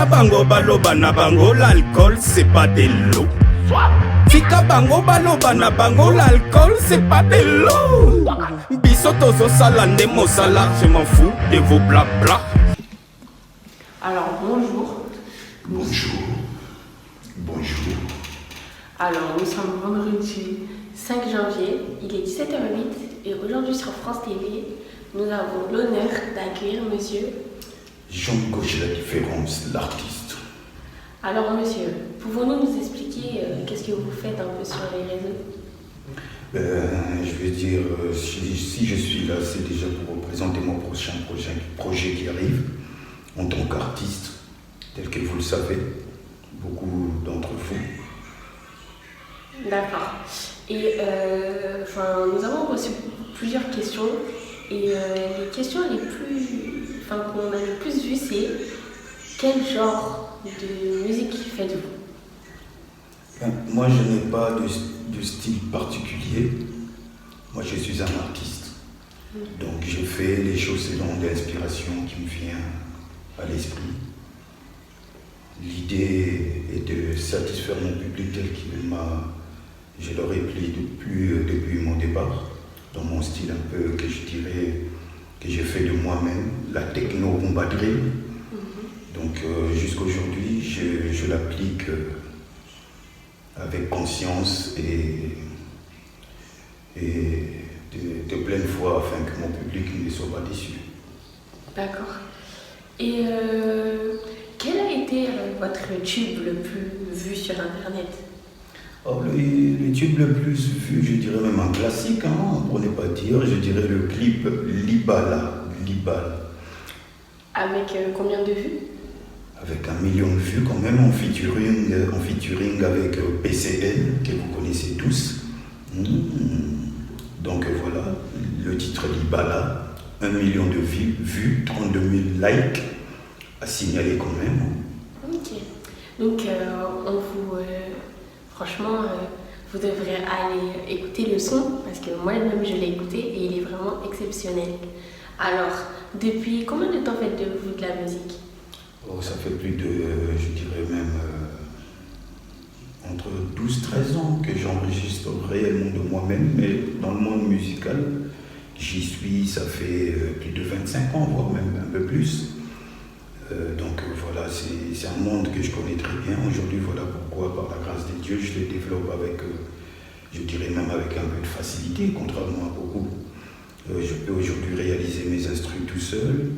Tika bango baloba na bango, l'alcool c'est pas de l'eau. Tika bango baloba na bango, l'alcool c'est pas de l'eau. Biso tozo sala nde mosala, je m'en fous de vos blabla. Alors bonjour. Bonjour. Bonjour. Alors nous sommes vendredi 5 janvier, il est 17h08 et aujourd'hui sur France TV, nous avons l'honneur d'accueillir monsieur Jean-Gauche La Différence, l'artiste. Alors monsieur, pouvons-nous nous expliquer qu'est-ce que vous faites un peu sur les réseaux? Je veux dire, si je suis là, c'est déjà pour représenter mon prochain projet qui arrive en tant qu'artiste, tel que vous le savez, beaucoup d'entre vous. D'accord. Et nous avons reçu plusieurs questions et les questions qu'on a le plus vues, c'est quel genre de musique faites-vous? Moi, je n'ai pas de style particulier. Moi, je suis un artiste. Donc, je fais les choses selon l'inspiration qui me vient à l'esprit. L'idée est de satisfaire mon public tel qu'il m'a... Je leur ai plu depuis mon départ, dans mon style un peu que je dirais que j'ai fait de moi-même, la techno rumba drill. Donc jusqu'à aujourd'hui, je l'applique avec conscience et de pleine foi afin que mon public ne soit pas déçu. D'accord. Et quel a été votre tube le plus vu sur Internet? Oh, le tube le plus vu, je dirais même un classique, pour ne pas dire, je dirais le clip Libala. Avec combien de vues? Avec 1 million de vues quand même, en featuring avec PCL, que vous connaissez tous. Donc voilà, le titre Libala, 1 million de vues, 32 000 likes, à signaler quand même. Ok. Donc franchement, vous devrez aller écouter le son, parce que moi-même je l'ai écouté et il est vraiment exceptionnel. Alors, depuis combien de temps faites-vous de la musique? Ça fait plus de, je dirais même, entre 12-13 ans que j'enregistre réellement de moi-même, mais dans le monde musical, j'y suis, ça fait plus de 25 ans, voire même un peu plus. Donc voilà, c'est un monde que je connais très bien. Aujourd'hui, voilà pourquoi, par la grâce de Dieu, je le développe avec, je dirais même avec un peu de facilité, contrairement à beaucoup. Je peux aujourd'hui réaliser mes instruments tout seul.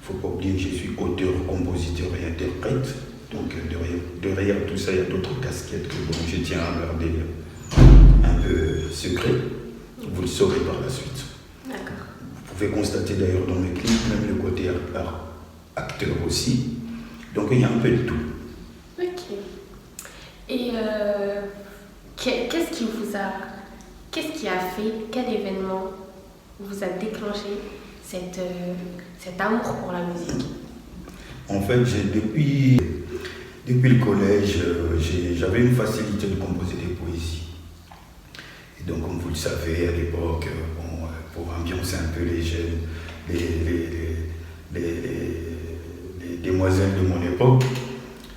Il ne faut pas oublier que je suis auteur, compositeur et interprète. Donc derrière tout ça, il y a d'autres casquettes que je tiens à garder un peu secret. Vous le saurez par la suite. D'accord. Vous pouvez constater d'ailleurs dans mes clips, même le côté acteur aussi. Donc il y a un peu de tout. Ok. Et qu'est-ce qui a fait, quel événement vous a déclenché cet amour pour la musique? En fait, depuis le collège, j'avais une facilité de composer des poésies. Et donc, comme vous le savez, à l'époque, pour ambiancer un peu les jeunes, les demoiselles de mon époque,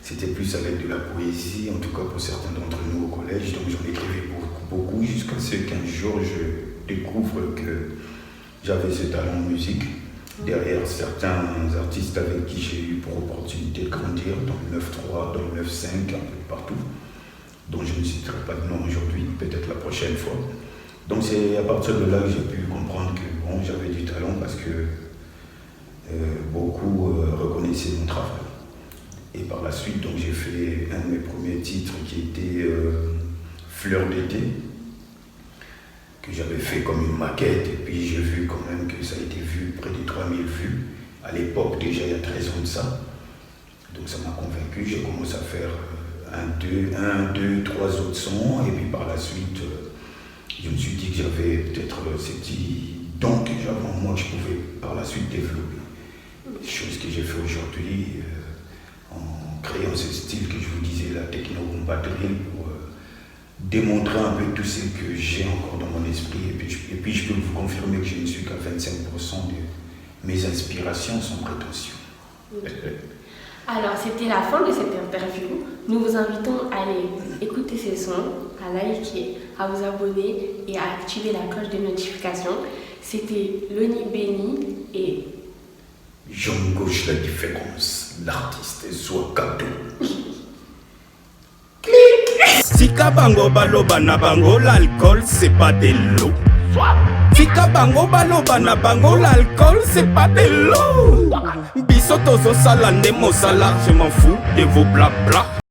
c'était plus avec de la poésie, en tout cas pour certains d'entre nous au collège. Donc, j'en écrivais beaucoup, jusqu'à ce qu'un jour, je découvre que j'avais ce talent en musique. Derrière certains artistes avec qui j'ai eu pour opportunité de grandir, dans le 9-3, dans le 9-5, un peu partout, dont je ne citerai pas de nom aujourd'hui, peut-être la prochaine fois. Donc c'est à partir de là que j'ai pu comprendre que j'avais du talent parce que beaucoup reconnaissaient mon travail. Et par la suite, donc, j'ai fait un de mes premiers titres qui était Fleur d'été, que j'avais fait comme une maquette, et puis j'ai vu quand même que ça a été vu près de 3000 vues. À l'époque, déjà, il y a 13 ans de ça. Donc ça m'a convaincu, j'ai commencé à faire 1, 2, 3 autres sons, et puis par la suite, je me suis dit que j'avais peut-être ces petits dons que j'avais en moi que je pouvais par la suite développer. Chose que j'ai fait aujourd'hui en créant ce style que je vous disais, la techno rumba drill, pour démontrer un peu tout ce que j'ai encore dans mon esprit. Et puis je peux vous confirmer que je ne suis qu'à 25% de mes inspirations sans prétention. Alors, c'était la fin de cette interview. Nous vous invitons à aller écouter ces sons, à liker, à vous abonner et à activer la cloche de notification. C'était Loni Béni et J'en gauche la différence, l'artiste soit cadeau. Tika bango baloba na bango l'alcool c'est pas de l'eau. Tika bango baloba na bango l'alcool c'est pas de l'eau. Biso tozo sala nde mosala, je m'en fous de vos blabla.